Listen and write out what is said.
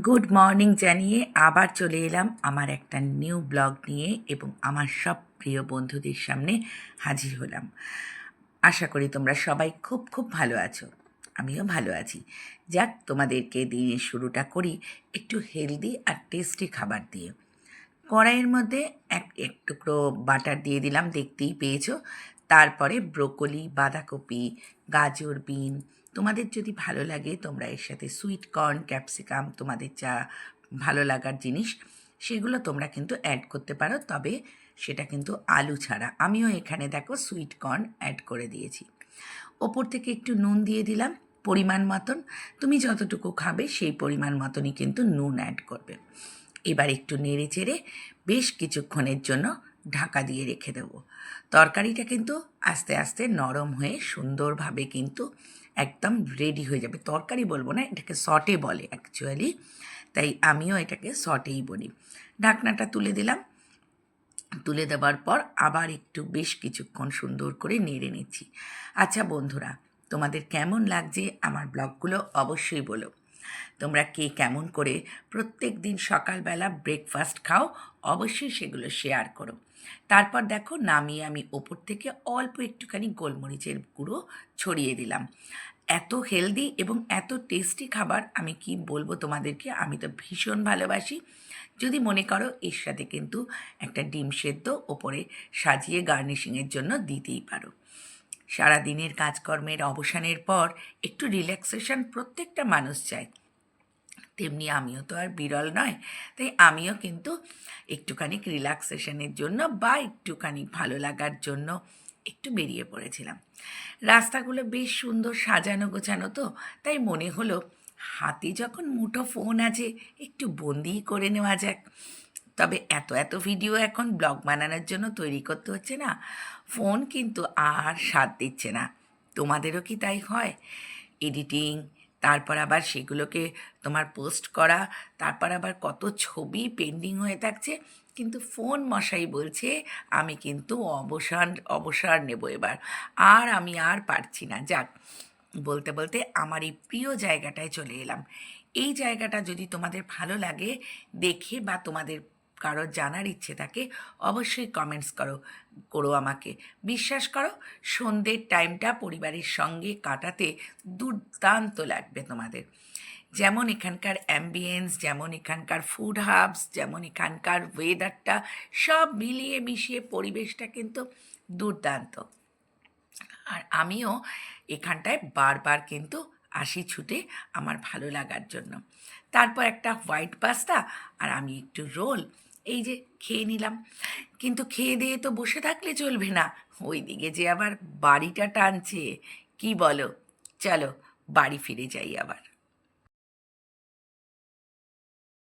Good morning জানিয়ে আবার চলে এলাম আমার একটা নিউ ব্লগ নিয়ে এবং আমার সব প্রিয় বন্ধুদের সামনে হাজির হলাম। আশা করি তোমরা সবাই খুব খুব ভালো আছো, আমিও ভালো আছি। যাক, তোমাদেরকে দিনের শুরুটা করি একটু হেলদি আর টেস্টি খাবার দিয়ে। কড়াইয়ের মধ্যে এক টুকরো বাটার দিয়ে দিলাম, দেখতেই পেয়েছো। তারপরে ব্রোকলি, বাঁধাকপি, গাজর, বিন, তোমাদের যদি ভালো লাগে তোমরা এর সাথে সুইট কর্ন, ক্যাপসিকাম, তোমাদের যা ভালো লাগার জিনিস সেগুলো তোমরা কিন্তু অ্যাড করতে পারো, তবে সেটা কিন্তু আলু ছাড়া। আমিও এখানে দেখো সুইট কর্ন অ্যাড করে দিয়েছি। ওপর থেকে একটু নুন দিয়ে দিলাম পরিমাণ মতন। তুমি যতটুকু খাবে সেই পরিমাণ মতনই কিন্তু নুন অ্যাড করবে। এবার একটু নেড়ে চেড়ে বেশ কিছুক্ষণের জন্য ঢাকা দিয়ে রেখে দেব। তরকারিটা কিন্তু আস্তে আস্তে নরম হয়ে সুন্দরভাবে কিন্তু একদম রেডি হয়ে যাবে। তরকারি বলবো না, এটাকে সটে বলে অ্যাকচুয়ালি, তাই আমিও এটাকে সটেই বলি। ঢাকনাটা তুলে দিলাম। তুলে দেওয়ার পর আবার একটু বেশ কিছুক্ষণ সুন্দর করে নেড়ে নিচ্ছি। আচ্ছা বন্ধুরা, তোমাদের কেমন লাগছে আমার ব্লগগুলো অবশ্যই বলো। তোমরা কে কেমন করে প্রত্যেক দিন সকালবেলা ব্রেকফাস্ট খাও অবশ্যই সেগুলো শেয়ার করো। তারপর দেখো নামিয়ে আমি ওপর থেকে অল্প একটুখানি গোলমরিচের গুঁড়ো ছড়িয়ে দিলাম। এত হেলদি এবং এত টেস্টি খাবার আমি কি বলবো তোমাদেরকে, আমি তো ভীষণ ভালোবাসি। যদি মনে করো এর সাথে কিন্তু একটা ডিম সেদ্ধ ওপরে সাজিয়ে গার্নিশিংয়ের জন্য দিতেই পারো। সারাদিনের কাজকর্মের অবসানের পর একটু রিল্যাক্সেশন প্রত্যেকটা মানুষ চায়, তেমনি আমিও তো আর বিরল নয়। তাই আমিও কিন্তু একটুখানি রিল্যাক্সেশনের জন্য বা একটুখানি ভালো লাগার জন্য একটু বেরিয়ে পড়েছিলাম। রাস্তাগুলো বেশ সুন্দর সাজানো গোছানো, তো তাই মনে হলো হাতে যখন মুঠো ফোন আছে একটু বন্দি করে নেওয়া যাক। তবে এত এত ভিডিও এখন ব্লগ বানানোর জন্য তৈরি করতে হচ্ছে না, ফোন কিন্তু আর সাথ দিচ্ছে না। তোমাদেরও কি তাই হয়? এডিটিং, তারপর আবার সেগুলোকে তোমার পোস্ট করা, তারপর আবার কত ছবি পেন্ডিং হয়ে থাকছে, কিন্তু ফোন মশাই বলছে আমি কিন্তু অবসর অবসর নেব এবার, আর আমি আর পারছি না। যাক, বলতে বলতে আমার এই প্রিয় জায়গাটায় চলে এলাম। এই জায়গাটা যদি তোমাদের ভালো লাগে দেখে বা তোমাদের কারোর জানার ইচ্ছে থাকে অবশ্যই কমেন্টস করো করো আমাকে। বিশ্বাস করো, সন্ধ্যের টাইমটা পরিবারের সঙ্গে কাটাতে দুর্দান্ত লাগবে তোমাদের। যেমন এখানকার অ্যাম্বিয়েন্স, যেমন এখানকার ফুড হাবস, যেমন এখানকার ওয়েদারটা, সব মিলিয়ে মিশিয়ে পরিবেশটা কিন্তু দুর্দান্ত। আর আমিও এখানটায় বারবার কিন্তু আসি ছুটে আমার ভালো লাগার জন্য। তারপর একটা হোয়াইট পাস্তা আর আমি একটু রোল এই যে খেয়ে নিলাম। কিন্তু খেয়ে দিয়ে তো বসে থাকলে চলবে না, ওইদিকে যে আবার বাড়িটা টানছে। কি বলো? চলো বাড়ি ফিরে যাই আবার।